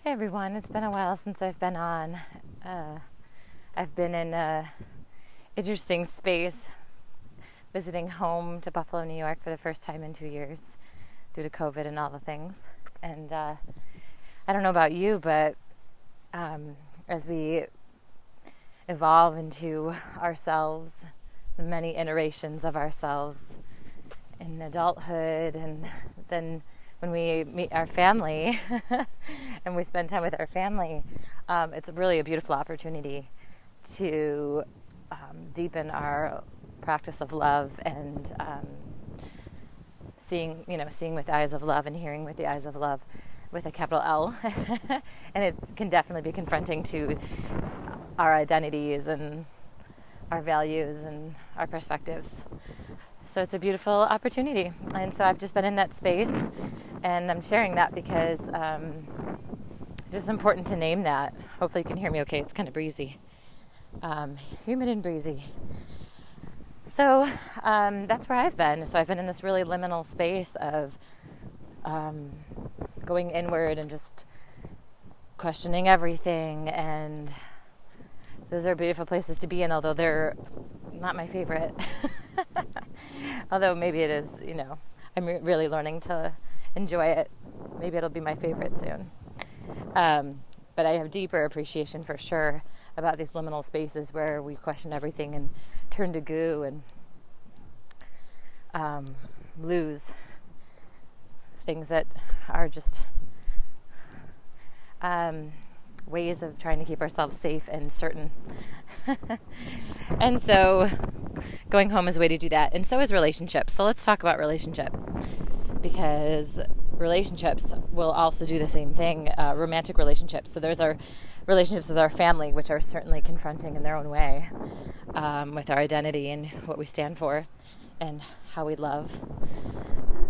Hey everyone, it's been a while since I've been on. I've been in a interesting space, visiting home to Buffalo, New York for the first time in 2 years due to COVID and all the things. And I don't know about you, but as we evolve into ourselves, the many iterations of ourselves in adulthood, and then when we meet our family and we spend time with our family, it's really a beautiful opportunity to deepen our practice of love and seeing with the eyes of love and hearing with the eyes of love with a capital L. And it can definitely be confronting to our identities and our values and our perspectives. So it's a beautiful opportunity. And so I've just been in that space, and I'm sharing that because it's just important to name that. Hopefully you can hear me okay. It's kind of breezy. Humid and breezy. So that's where I've been. So I've been in this really liminal space of going inward and just questioning everything. And those are beautiful places to be in, although they're not my favorite. Although maybe it is, I'm really learning to enjoy it. Maybe it'll be my favorite soon. But I have deeper appreciation for sure about these liminal spaces where we question everything and turn to goo and lose things that are just ways of trying to keep ourselves safe and certain. And so going home is a way to do that. And so is relationships. So let's talk about relationship, because relationships will also do the same thing, romantic relationships. So there's our relationships with our family, which are certainly confronting in their own way, with our identity and what we stand for and how we love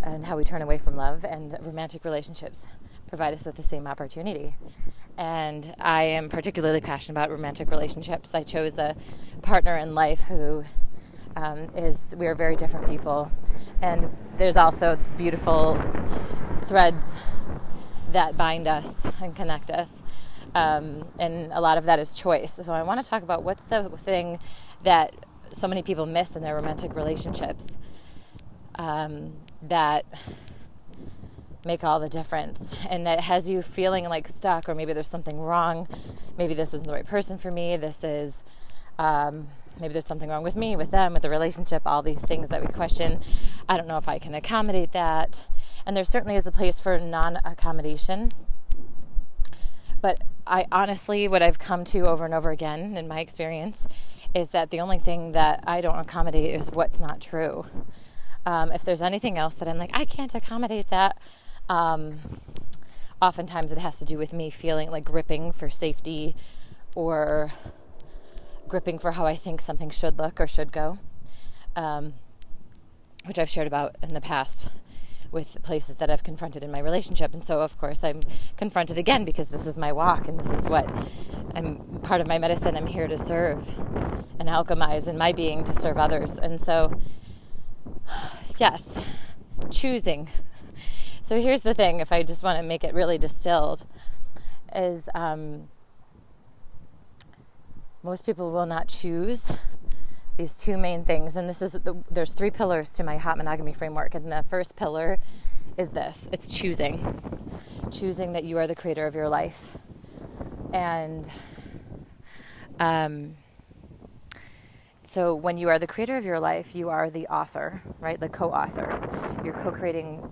and how we turn away from love. And romantic relationships provide us with the same opportunity. And I am particularly passionate about romantic relationships. I chose a partner in life who we are very different people. And there's also beautiful threads that bind us and connect us. And a lot of that is choice. So I want to talk about what's the thing that so many people miss in their romantic relationships that make all the difference, and that has you feeling like stuck, or maybe there's something wrong. Maybe this isn't the right person for me. This is maybe there's something wrong with me, with them, with the relationship, all these things that we question. I don't know if I can accommodate that. And there certainly is a place for non-accommodation. But I honestly, what I've come to over and over again in my experience is that the only thing that I don't accommodate is what's not true. If there's anything else that I'm like, I can't accommodate that, oftentimes it has to do with me feeling like gripping for safety or gripping for how I think something should look or should go, which I've shared about in the past with places that I've confronted in my relationship. And so, of course, I'm confronted again because this is my walk and this is what I'm part of my medicine. I'm here to serve and alchemize in my being to serve others. And so, yes, choosing. So here's the thing, if I just want to make it really distilled, is most people will not choose these two main things. And there's 3 pillars to my hot monogamy framework. And the first pillar is this. It's choosing. Choosing that you are the creator of your life. And so when you are the creator of your life, you are the author, right? The co-author. You're co-creating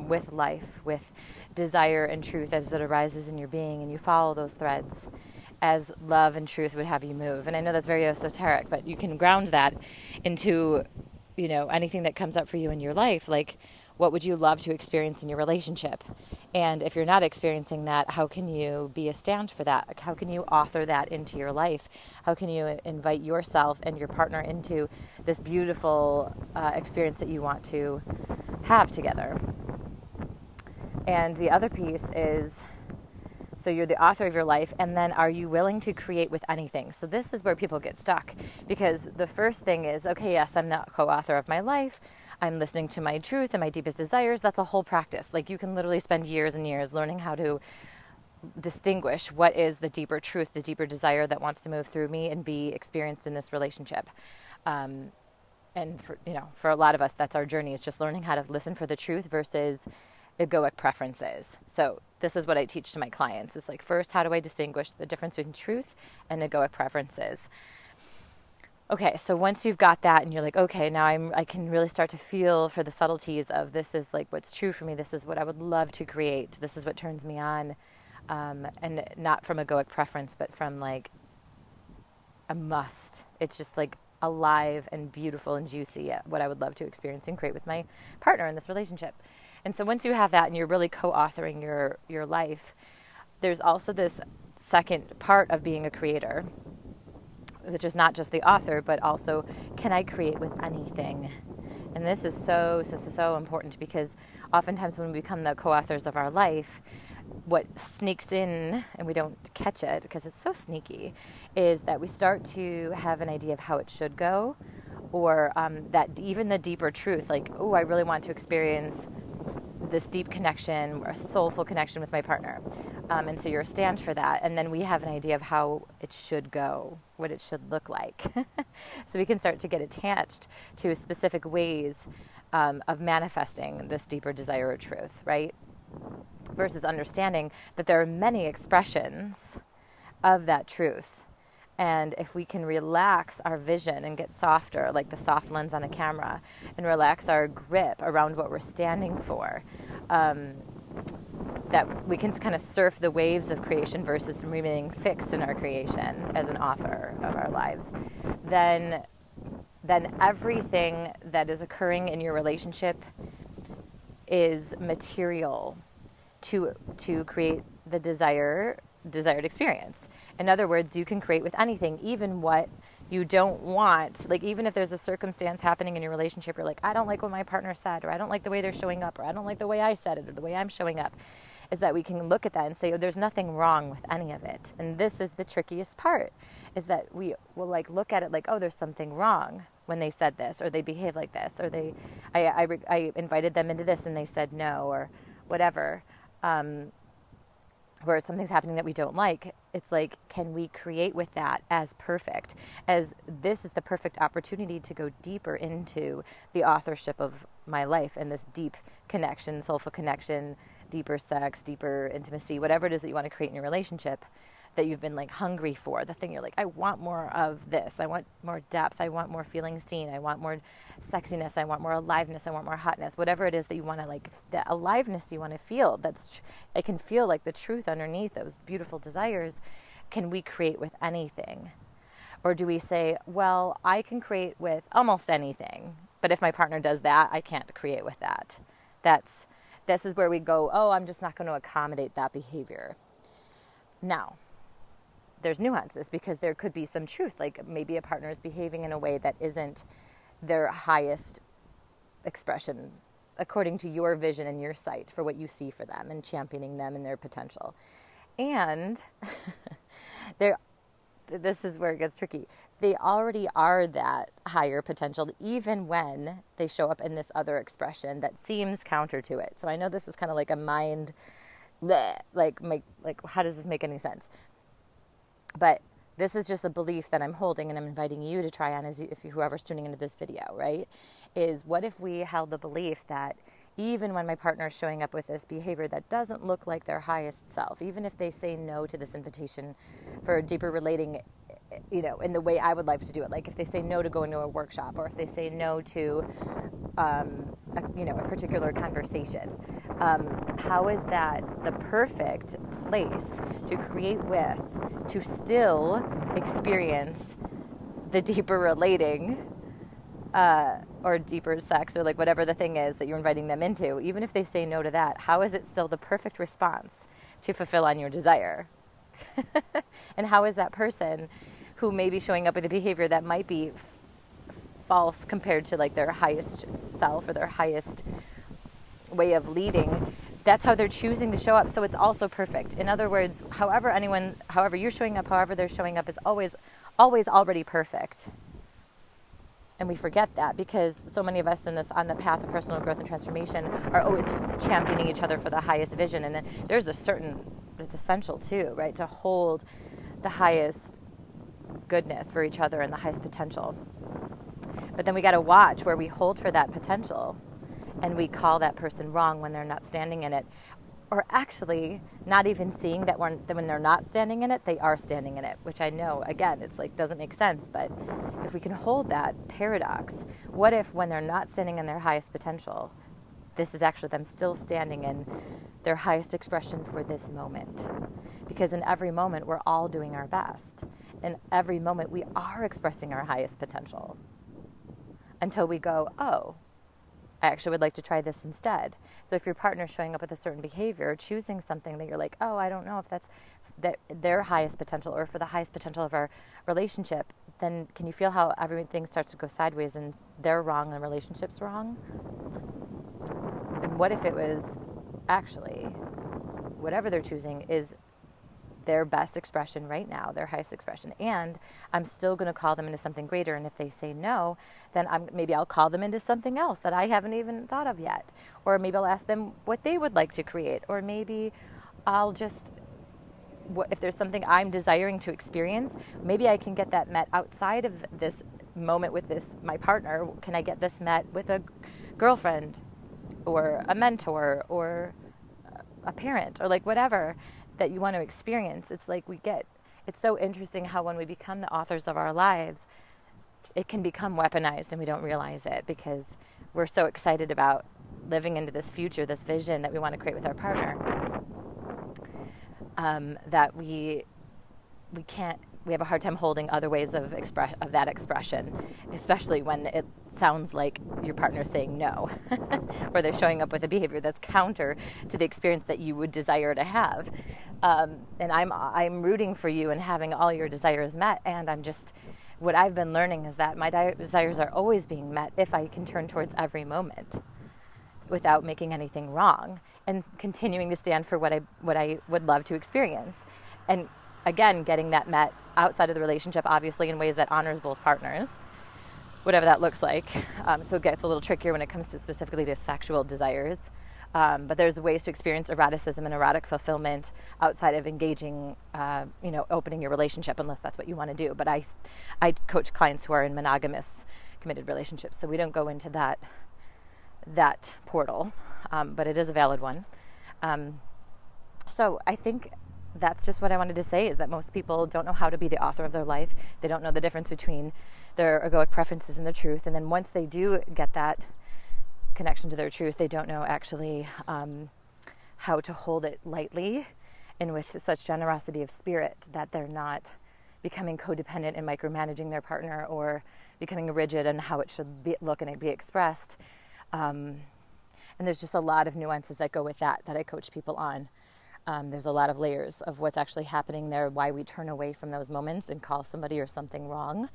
with life, with desire and truth as it arises in your being, and you follow those threads as love and truth would have you move. And I know that's very esoteric, but you can ground that into, anything that comes up for you in your life. Like, what would you love to experience in your relationship? And if you're not experiencing that, how can you be a stand for that? Like, how can you author that into your life? How can you invite yourself and your partner into this beautiful experience that you want to have together? And the other piece is, so you're the author of your life, and then are you willing to create with anything? So this is where people get stuck, because the first thing is, okay, yes, I'm the co-author of my life. I'm listening to my truth and my deepest desires. That's a whole practice. Like, you can literally spend years and years learning how to distinguish what is the deeper truth, the deeper desire that wants to move through me and be experienced in this relationship. And for a lot of us, that's our journey. It's just learning how to listen for the truth versus egoic preferences. So this is what I teach to my clients. It's like, first, how do I distinguish the difference between truth and egoic preferences? Okay, so once you've got that and you're like, okay, now I can really start to feel for the subtleties of this is like what's true for me. This is what I would love to create. This is what turns me on. And not from egoic preference, but from like a must. It's just like alive and beautiful and juicy, what I would love to experience and create with my partner in this relationship. And so once you have that and you're really co-authoring your life, there's also this second part of being a creator, which is not just the author, but also, can I create with anything? And this is so important, because oftentimes when we become the co-authors of our life, what sneaks in, and we don't catch it because it's so sneaky, is that we start to have an idea of how it should go, or that even the deeper truth, like, oh, I really want to experience this deep connection, or a soulful connection with my partner. And so you're a stand for that. And then we have an idea of how it should go, what it should look like. So we can start to get attached to specific ways of manifesting this deeper desire or truth, right? Versus understanding that there are many expressions of that truth. And if we can relax our vision and get softer, like the soft lens on a camera, and relax our grip around what we're standing for, that we can kind of surf the waves of creation versus remaining fixed in our creation as an author of our lives, then everything that is occurring in your relationship is material to create the desired experience. In other words, you can create with anything, even what you don't want. Like, even if there's a circumstance happening in your relationship, you're like, I don't like what my partner said, or I don't like the way they're showing up, or I don't like the way I said it, or the way I'm showing up, is that we can look at that and say, oh, there's nothing wrong with any of it. And this is the trickiest part, is that we will like look at it like, oh, there's something wrong when they said this, or they behave like this, or I invited them into this and they said no, or whatever. Where something's happening that we don't like, it's like, can we create with that as perfect? As this is the perfect opportunity to go deeper into the authorship of my life and this deep connection, soulful connection, deeper sex, deeper intimacy, whatever it is that you want to create in your relationship that you've been like hungry for, the thing you're like, I want more of this, I want more depth, I want more feeling seen, I want more sexiness, I want more aliveness, I want more hotness, whatever it is that you want to, like, that aliveness you want to feel, I can feel like the truth underneath those beautiful desires. Can we create with anything? Or do we say, well, I can create with almost anything, but if my partner does that, I can't create with that. This is where we go, oh, I'm just not going to accommodate that behavior. Now, there's nuances, because there could be some truth, like maybe a partner is behaving in a way that isn't their highest expression according to your vision and your sight for what you see for them, and championing them and their potential. And this is where it gets tricky. They already are that higher potential, even when they show up in this other expression that seems counter to it. So I know this is kind of like a mind, like how does this make any sense? But this is just a belief that I'm holding, and I'm inviting you to try on, whoever's tuning into this video, right? Is what if we held the belief that even when my partner is showing up with this behavior that doesn't look like their highest self, even if they say no to this invitation for deeper relating, in the way I would like to do it, like if they say no to going to a workshop, or if they say no to, a particular conversation, how is that the perfect place to create with, to still experience the deeper relating, or deeper sex, or like whatever the thing is that you're inviting them into? Even if they say no to that, how is it still the perfect response to fulfill on your desire? And how is that person who may be showing up with a behavior that might be false compared to like their highest self or their highest way of leading, that's how they're choosing to show up. So it's also perfect. In other words, however you're showing up, however they're showing up, is always already perfect. And we forget that, because so many of us on the path of personal growth and transformation are always championing each other for the highest vision. And then there's a certain it's essential too, right? To hold the highest goodness for each other and the highest potential. But then we got to watch where we hold for that potential and we call that person wrong when they're not standing in it. Or actually not even seeing that when they're not standing in it, they are standing in it, which I know, again, it's like doesn't make sense. But if we can hold that paradox, what if when they're not standing in their highest potential, this is actually them still standing in their highest expression for this moment? Because in every moment, we're all doing our best. In every moment, we are expressing our highest potential until we go, oh, I actually would like to try this instead. So if your partner's showing up with a certain behavior, choosing something that you're like, oh, I don't know if that's their highest potential or for the highest potential of our relationship, then can you feel how everything starts to go sideways and they're wrong and the relationship's wrong? And what if it was actually whatever they're choosing is their best expression right now, their highest expression, and I'm still going to call them into something greater, and if they say no, then maybe I'll call them into something else that I haven't even thought of yet, or maybe I'll ask them what they would like to create, or maybe I'll just, if there's something I'm desiring to experience, maybe I can get that met outside of this moment with my partner. Can I get this met with a girlfriend or a mentor or a parent or like whatever that you want to experience? It's like it's so interesting how when we become the authors of our lives, it can become weaponized and we don't realize it because we're so excited about living into this future, this vision that we want to create with our partner, that we have a hard time holding other ways of that expression, especially when it sounds like your partner is saying no, or they're showing up with a behavior that's counter to the experience that you would desire to have. And I'm rooting for you and having all your desires met. And what I've been learning is that my desires are always being met if I can turn towards every moment without making anything wrong and continuing to stand for what I would love to experience. And again, getting that met outside of the relationship, obviously in ways that honors both partners, whatever that looks like. So it gets a little trickier when it comes to specifically to sexual desires. But there's ways to experience eroticism and erotic fulfillment outside of engaging, opening your relationship, unless that's what you want to do. But I coach clients who are in monogamous, committed relationships, so we don't go into that portal, but it is a valid one. So I think that's just what I wanted to say, is that most people don't know how to be the author of their life. They don't know the difference between their egoic preferences and the truth. And then once they do get that connection to their truth, they don't know actually how to hold it lightly and with such generosity of spirit that they're not becoming codependent and micromanaging their partner or becoming rigid on how it should look and be expressed. And there's just a lot of nuances that go with that I coach people on. There's a lot of layers of what's actually happening there, why we turn away from those moments and call somebody or something wrong,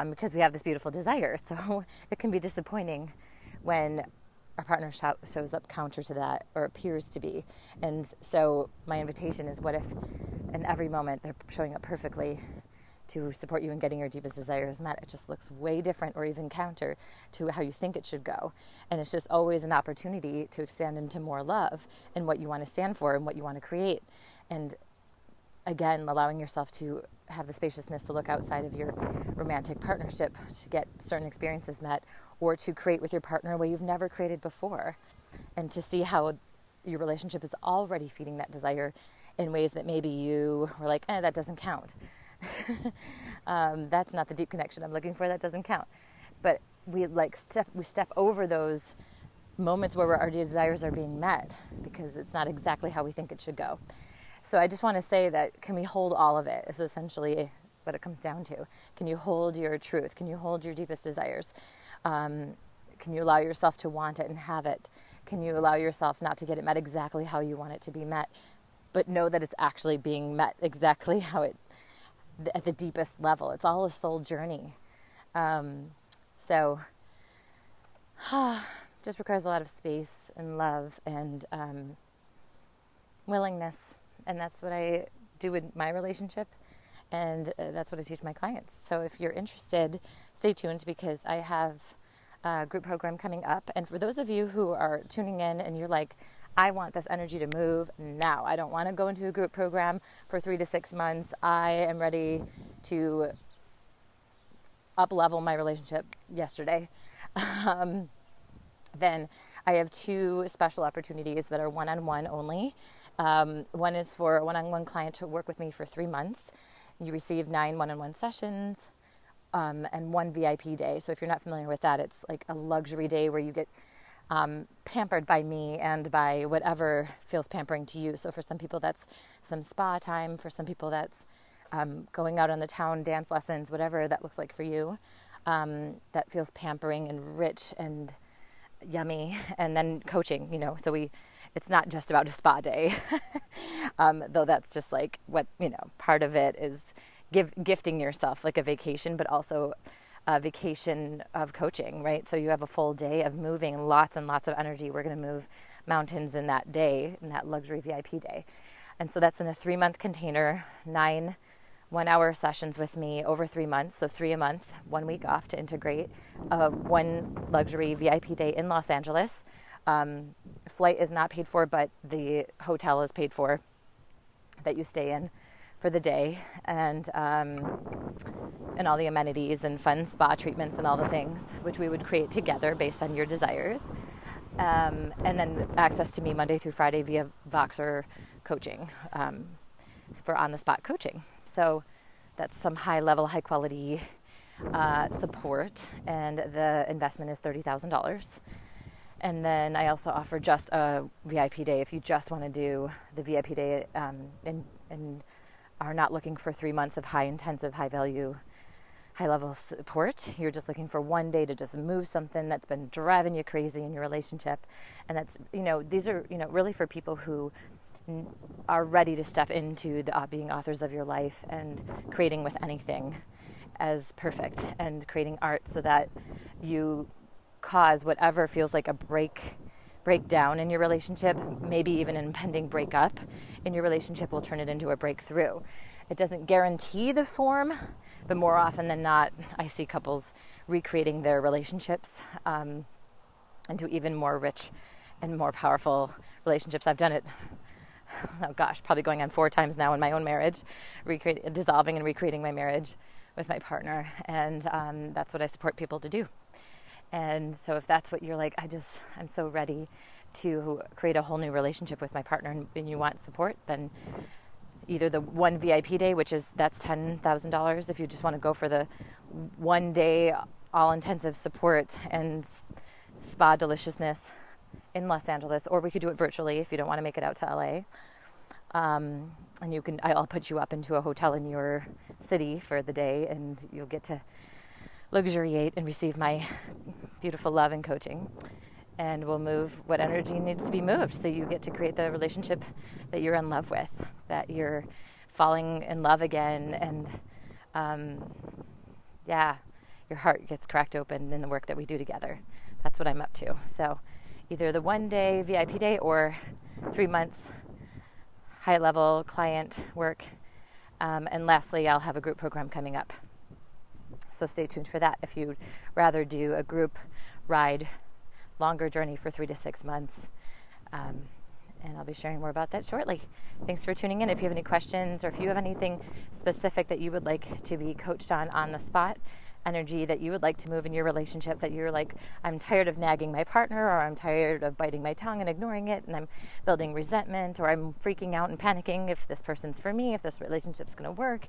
because we have this beautiful desire. So it can be disappointing when our partner shows up counter to that or appears to be. And so my invitation is, what if in every moment they're showing up perfectly to support you in getting your deepest desires met? It just looks way different or even counter to how you think it should go. And it's just always an opportunity to expand into more love and what you want to stand for and what you want to create. And again, allowing yourself to have the spaciousness to look outside of your romantic partnership to get certain experiences met, or to create with your partner a way you've never created before, and to see how your relationship is already feeding that desire in ways that maybe you were like, that doesn't count. That's not the deep connection I'm looking for. That doesn't count. But we step over those moments where our desires are being met because it's not exactly how we think it should go. So I just want to say that, can we hold all of it is essentially what it comes down to. Can you hold your truth? Can you hold your deepest desires? Can you allow yourself to want it and have it? Can you allow yourself not to get it met exactly how you want it to be met, but know that it's actually being met exactly how it, at the deepest level? It's all a soul journey. So just requires a lot of space and love and willingness. And that's what I do with my relationship. And that's what I teach my clients. So if you're interested, stay tuned, because I have a group program coming up. And for those of you who are tuning in and you're like, I want this energy to move now. I don't want to go into a group program for 3 to 6 months. I am ready to up-level my relationship yesterday. Then I have 2 special opportunities that are one-on-one only. One is for a one-on-one client to work with me for 3 months. You receive 9 one-on-one sessions and 1 VIP day. So if you're not familiar with that, it's like a luxury day where you get pampered by me and by whatever feels pampering to you. So for some people, that's some spa time. For some people, that's going out on the town, dance lessons, whatever that looks like for you. That feels pampering and rich and yummy. And then coaching, so it's not just about a spa day, though that's just like what, part of it is gifting yourself like a vacation, but also a vacation of coaching, right? So you have a full day of moving lots and lots of energy. We're going to move mountains in that day, in that luxury VIP day. And so that's in a 3-month container, 9 one-hour sessions with me over 3 months. So 3 a month, 1 week off to integrate 1 luxury VIP day in Los Angeles. Flight is not paid for, but the hotel is paid for that you stay in for the day, and all the amenities and fun spa treatments and all the things which we would create together based on your desires. And then access to me Monday through Friday via Voxer coaching for on-the-spot coaching. So that's some high-level, high-quality support, and the investment is $30,000. And then I also offer just a VIP day if you just want to do the VIP day and are not looking for 3 months of high-intensive, high-value, high-level support. You're just looking for 1 day to just move something that's been driving you crazy in your relationship. And that's, these are, really for people who are ready to step into the being authors of your life and creating with anything as perfect, and creating art so that you cause whatever feels like a breakdown in your relationship, maybe even an impending breakup in your relationship, will turn it into a breakthrough. It doesn't guarantee the form, but more often than not, I see couples recreating their relationships into even more rich and more powerful relationships. I've done it, probably going on 4 times now in my own marriage, dissolving and recreating my marriage with my partner. And that's what I support people to do. And so if that's what you're like, I'm so ready to create a whole new relationship with my partner, and you want support, then either the 1 VIP day, that's $10,000 if you just want to go for the 1 day all-intensive support and spa deliciousness in Los Angeles, or we could do it virtually if you don't want to make it out to LA. And I'll put you up into a hotel in your city for the day, and you'll get to luxuriate and receive my beautiful love and coaching. And we'll move what energy needs to be moved, so you get to create the relationship that you're in love with, that you're falling in love again, and your heart gets cracked open in the work that we do together. That's what I'm up to. So either the 1 day VIP day or 3 months high-level client work. And lastly, I'll have a group program coming up. So stay tuned for that if you'd rather do a group ride, longer journey for 3 to 6 months. And I'll be sharing more about that shortly. Thanks for tuning in. If you have any questions, or if you have anything specific that you would like to be coached on the spot, energy that you would like to move in your relationship, that you're like, I'm tired of nagging my partner, or I'm tired of biting my tongue and ignoring it, and I'm building resentment, or I'm freaking out and panicking if this person's for me, if this relationship's going to work.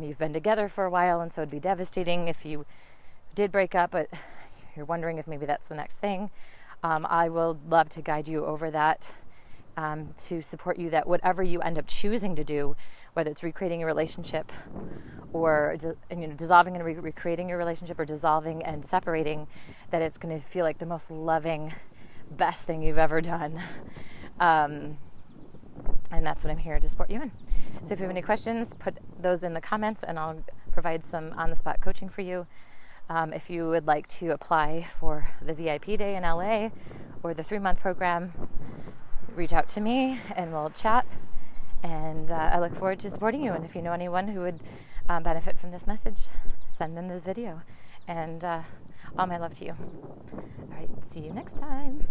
You've been together for a while, and so it'd be devastating if you did break up, but you're wondering if maybe that's the next thing. I will love to guide you over that, to support you, that whatever you end up choosing to do, whether it's recreating a relationship or dissolving and recreating your relationship, or dissolving and separating, that it's going to feel like the most loving, best thing you've ever done. And that's what I'm here to support you in. So if you have any questions, put those in the comments, and I'll provide some on-the-spot coaching for you. If you would like to apply for the VIP day in LA or the 3-month program, reach out to me and we'll chat. And I look forward to supporting you. And if you know anyone who would benefit from this message, send them this video. And all my love to you. All right, see you next time.